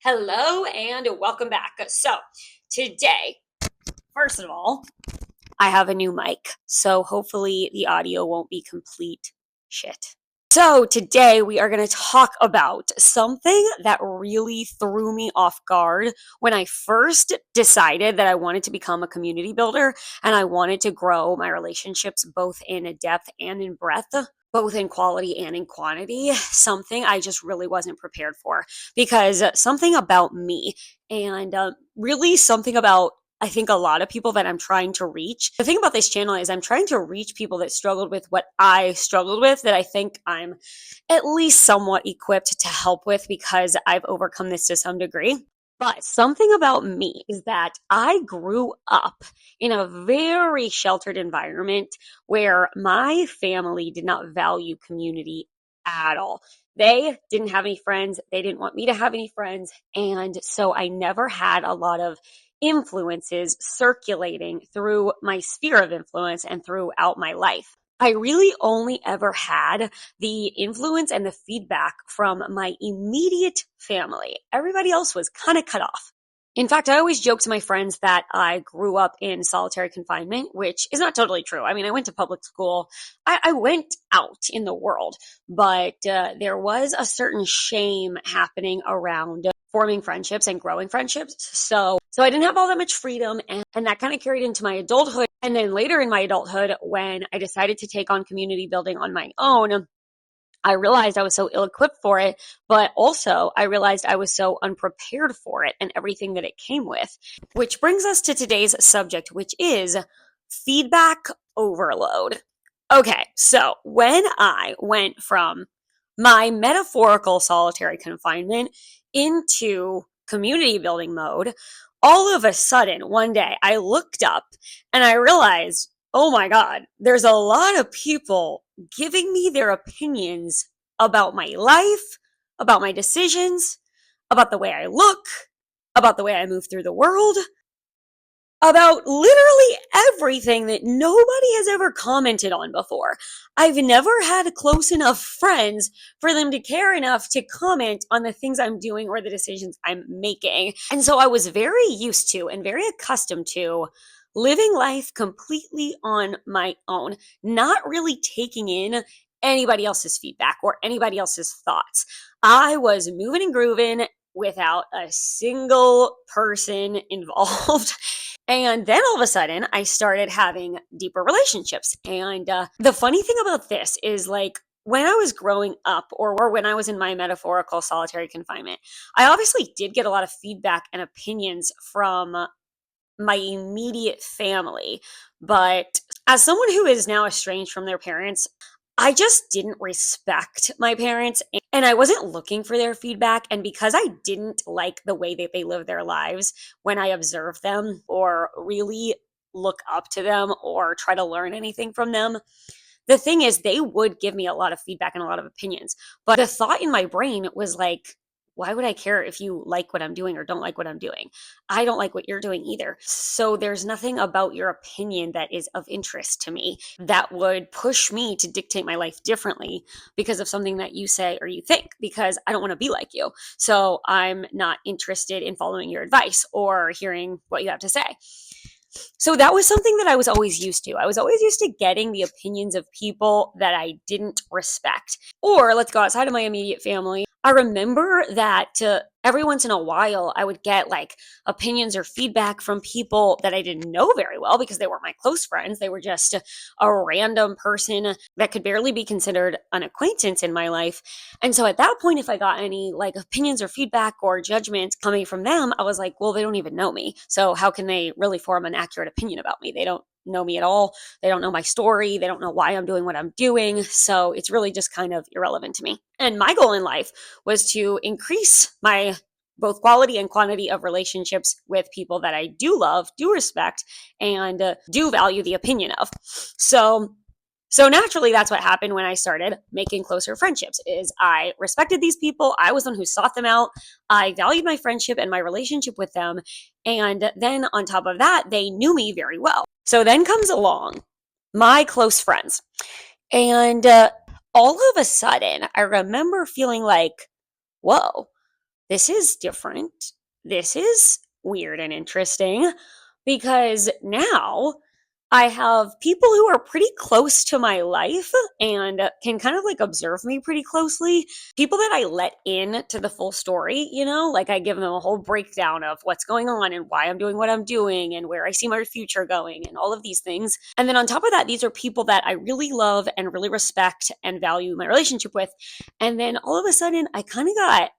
Hello and welcome back. So, today, first of all, I have a new mic, so hopefully the audio won't be complete shit. So, today we are going to talk about something that really threw me off guard when I first decided that I wanted to become a community builder and I wanted to grow my relationships both in depth and in breadth, both in quality and in quantity. Something I just really wasn't prepared for because something about me and really something about I think a lot of people that I'm trying to reach. The thing about this channel is I'm trying to reach people that struggled with what I struggled with, that I think I'm at least somewhat equipped to help with because I've overcome this to some degree. But something about me is that I grew up in a very sheltered environment where my family did not value community at all. They didn't have any friends. They didn't want me to have any friends. And so I never had a lot of influences circulating through my sphere of influence and throughout my life. I really only ever had the influence and the feedback from my immediate family. Everybody else was kind of cut off. In fact, I always joke to my friends that I grew up in solitary confinement, which is not totally true. I mean, I went to public school. I went out in the world, but there was a certain shame happening around forming friendships and growing friendships. So I didn't have all that much freedom, and that kind of carried into my adulthood. And then later in my adulthood, when I decided to take on community building on my own, I realized I was so ill-equipped for it, but also I realized I was so unprepared for it and everything that it came with. Which brings us to today's subject, which is feedback overload. Okay, so when I went from my metaphorical solitary confinement into community building mode, all of a sudden, one day, I looked up and I realized, oh my God, there's a lot of people giving me their opinions about my life, about my decisions, about the way I look, about the way I move through the world, about literally everything that nobody has ever commented on before. I've never had close enough friends for them to care enough to comment on the things I'm doing or the decisions I'm making. And so I was very used to and very accustomed to living life completely on my own, not really taking in anybody else's feedback or anybody else's thoughts. I was moving and grooving without a single person involved. And then all of a sudden, I started having deeper relationships. And the funny thing about this is like, when I was growing up or when I was in my metaphorical solitary confinement, I obviously did get a lot of feedback and opinions from my immediate family. But as someone who is now estranged from their parents, I just didn't respect my parents and I wasn't looking for their feedback. And because I didn't like the way that they live their lives when I observe them or really look up to them or try to learn anything from them, the thing is, they would give me a lot of feedback and a lot of opinions. But the thought in my brain was like, why would I care if you like what I'm doing or don't like what I'm doing? I don't like what you're doing either. So there's nothing about your opinion that is of interest to me that would push me to dictate my life differently because of something that you say or you think, because I don't want to be like you. So I'm not interested in following your advice or hearing what you have to say. So that was something that I was always used to. I was always used to getting the opinions of people that I didn't respect. Or let's go outside of my immediate family. I remember that every once in a while, I would get like opinions or feedback from people that I didn't know very well because they weren't my close friends. They were just a random person that could barely be considered an acquaintance in my life. And so at that point, if I got any like opinions or feedback or judgments coming from them, I was like, well, they don't even know me. So how can they really form an accurate opinion about me? They don't know me at all. They don't know my story. They don't know why I'm doing what I'm doing. So it's really just kind of irrelevant to me. And my goal in life was to increase my both quality and quantity of relationships with people that I do love, do respect, and do value the opinion of. So naturally, that's what happened when I started making closer friendships is I respected these people. I was the one who sought them out. I valued my friendship and my relationship with them. And then on top of that, they knew me very well. So then comes along my close friends. And all of a sudden, I remember feeling like, whoa, this is different. This is weird and interesting because now I have people who are pretty close to my life and can kind of like observe me pretty closely. People that I let in to the full story, like I give them a whole breakdown of what's going on and why I'm doing what I'm doing and where I see my future going and all of these things. And then on top of that, these are people that I really love and really respect and value my relationship with. And then all of a sudden, I kind of got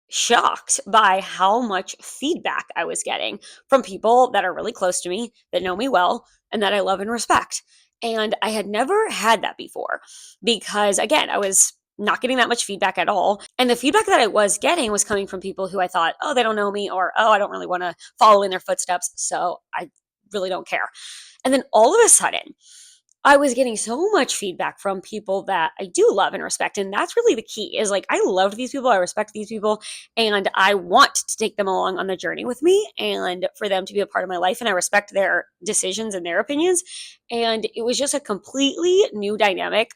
shocked by how much feedback I was getting from people that are really close to me, that know me well, and that I love and respect. And I had never had that before because, again, I was not getting that much feedback at all. And the feedback that I was getting was coming from people who I thought, oh, they don't know me, or oh, I don't really want to follow in their footsteps. So I really don't care. And then all of a sudden, I was getting so much feedback from people that I do love and respect. And that's really the key is like, I love these people. I respect these people and I want to take them along on the journey with me and for them to be a part of my life. And I respect their decisions and their opinions. And it was just a completely new dynamic,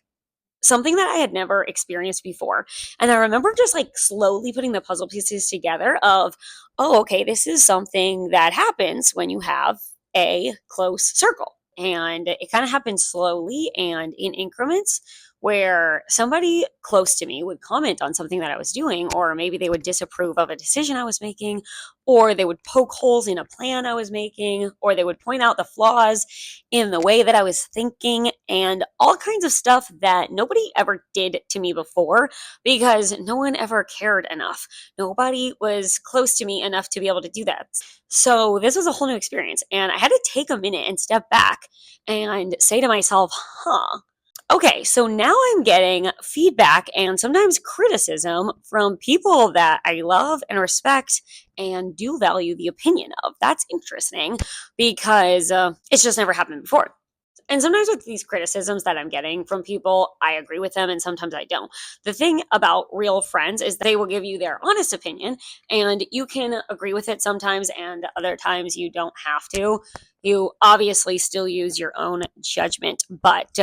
something that I had never experienced before. And I remember just like slowly putting the puzzle pieces together of, oh, okay, this is something that happens when you have a close circle. And it kind of happened slowly and in increments where somebody close to me would comment on something that I was doing, or maybe they would disapprove of a decision I was making, or they would poke holes in a plan I was making, or they would point out the flaws in the way that I was thinking, and all kinds of stuff that nobody ever did to me before because no one ever cared enough. Nobody was close to me enough to be able to do that. So this was a whole new experience, and I had to take a minute and step back and say to myself, okay, so now I'm getting feedback and sometimes criticism from people that I love and respect and do value the opinion of. That's interesting because it's just never happened before. And sometimes with these criticisms that I'm getting from people, I agree with them and sometimes I don't. The thing about real friends is they will give you their honest opinion and you can agree with it sometimes and other times you don't have to. You obviously still use your own judgment, but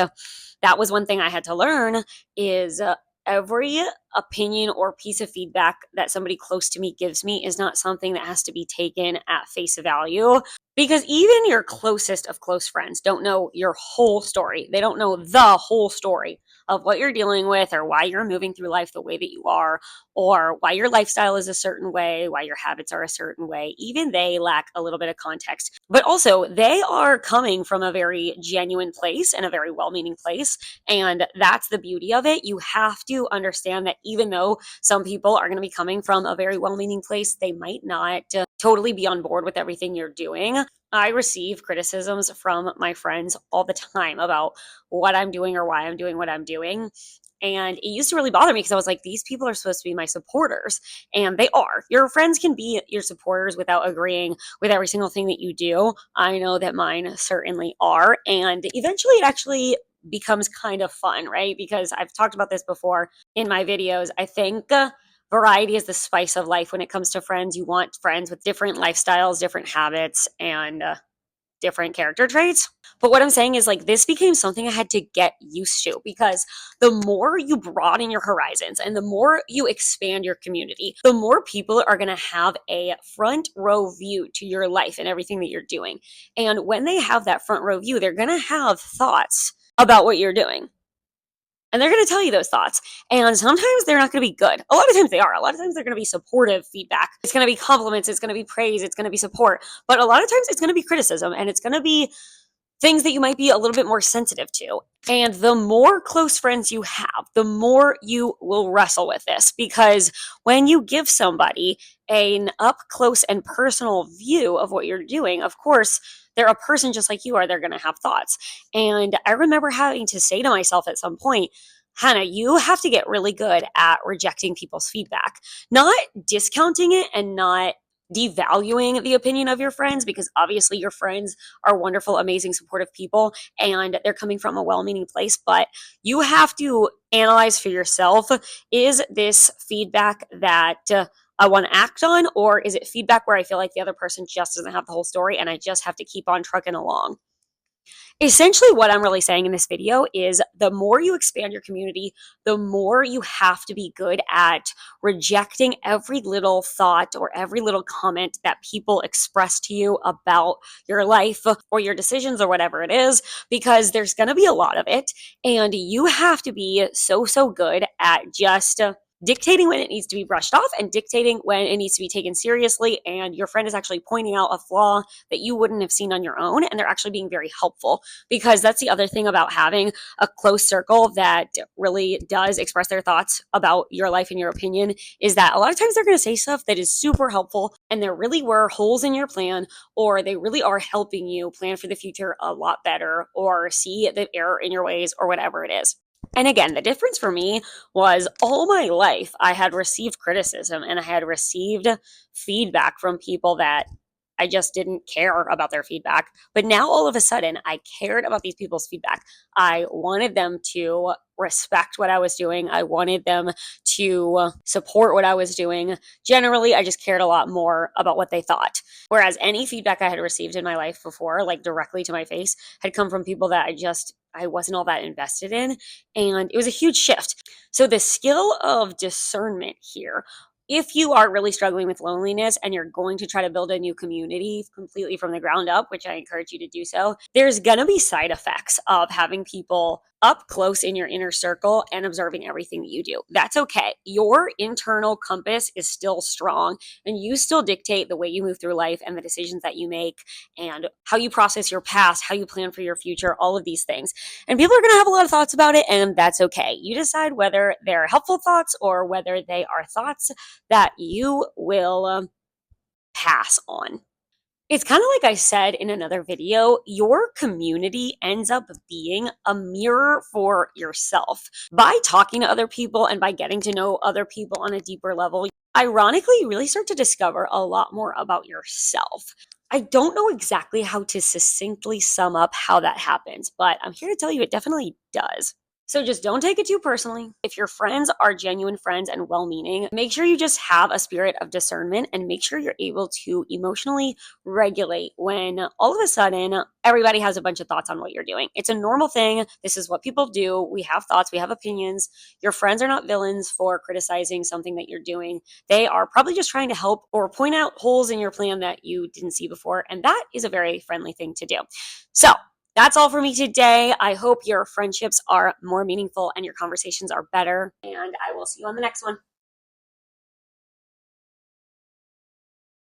that was one thing I had to learn is every opinion or piece of feedback that somebody close to me gives me is not something that has to be taken at face value because even your closest of close friends don't know your whole story. They don't know the whole story of what you're dealing with or why you're moving through life the way that you are or why your lifestyle is a certain way, why your habits are a certain way. Even they lack a little bit of context. But also, they are coming from a very genuine place and a very well-meaning place. And that's the beauty of it. You have to understand that even though some people are going to be coming from a very well-meaning place, they might not totally be on board with everything you're doing. I receive criticisms from my friends all the time about what I'm doing or why I'm doing what I'm doing. And it used to really bother me because I was like, these people are supposed to be my supporters. And they are. Your friends can be your supporters without agreeing with every single thing that you do. I know that mine certainly are. And eventually it actually becomes kind of fun, right? Because I've talked about this before in my videos. I think variety is the spice of life when it comes to friends. You want friends with different lifestyles, different habits, and different character traits. But what I'm saying is like this became something I had to get used to because the more you broaden your horizons and the more you expand your community, the more people are going to have a front row view to your life and everything that you're doing. And when they have that front row view, they're going to have thoughts about what you're doing. And they're going to tell you those thoughts. And sometimes they're not going to be good. A lot of times they are. A lot of times they're going to be supportive feedback. It's going to be compliments. It's going to be praise. It's going to be support. But a lot of times it's going to be criticism and it's going to be things that you might be a little bit more sensitive to. And the more close friends you have, the more you will wrestle with this. Because when you give somebody an up close and personal view of what you're doing, of course, they're a person just like you are. They're going to have thoughts. And I remember having to say to myself at some point, Hannah, you have to get really good at rejecting people's feedback, not discounting it and not devaluing the opinion of your friends, because obviously your friends are wonderful, amazing, supportive people and they're coming from a well-meaning place. But you have to analyze for yourself, is this feedback that I want to act on, or is it feedback where I feel like the other person just doesn't have the whole story and I just have to keep on trucking along? Essentially, what I'm really saying in this video is the more you expand your community, the more you have to be good at rejecting every little thought or every little comment that people express to you about your life or your decisions or whatever it is, because there's going to be a lot of it. And you have to be so good at just dictating when it needs to be brushed off and dictating when it needs to be taken seriously. And your friend is actually pointing out a flaw that you wouldn't have seen on your own. And they're actually being very helpful, because that's the other thing about having a close circle that really does express their thoughts about your life and your opinion, is that a lot of times they're going to say stuff that is super helpful and there really were holes in your plan, or they really are helping you plan for the future a lot better or see the error in your ways or whatever it is. And again, the difference for me was all my life I had received criticism and I had received feedback from people that I just didn't care about their feedback. But now all of a sudden, I cared about these people's feedback. I wanted them to respect what I was doing. I wanted them to support what I was doing. Generally, I just cared a lot more about what they thought. Whereas any feedback I had received in my life before, like directly to my face, had come from people that I wasn't all that invested in. And it was a huge shift. So the skill of discernment here, if you are really struggling with loneliness and you're going to try to build a new community completely from the ground up, which I encourage you to do so, there's going to be side effects of having people up close in your inner circle and observing everything that you do. That's okay. Your internal compass is still strong and you still dictate the way you move through life and the decisions that you make and how you process your past, how you plan for your future, all of these things. And people are going to have a lot of thoughts about it, and that's okay. You decide whether they're helpful thoughts or whether they are thoughts that you will pass on. It's kind of like I said in another video, your community ends up being a mirror for yourself. By talking to other people and by getting to know other people on a deeper level, ironically, you really start to discover a lot more about yourself. I don't know exactly how to succinctly sum up how that happens, but I'm here to tell you it definitely does. So just don't take it too personally. If your friends are genuine friends and well meaning, make sure you just have a spirit of discernment and make sure you're able to emotionally regulate when all of a sudden everybody has a bunch of thoughts on what you're doing. It's a normal thing. This is what people do. We have thoughts, we have opinions. Your friends are not villains for criticizing something that you're doing. They are probably just trying to help or point out holes in your plan that you didn't see before. And that is a very friendly thing to do. So, that's all for me today. I hope your friendships are more meaningful and your conversations are better. And I will see you on the next one.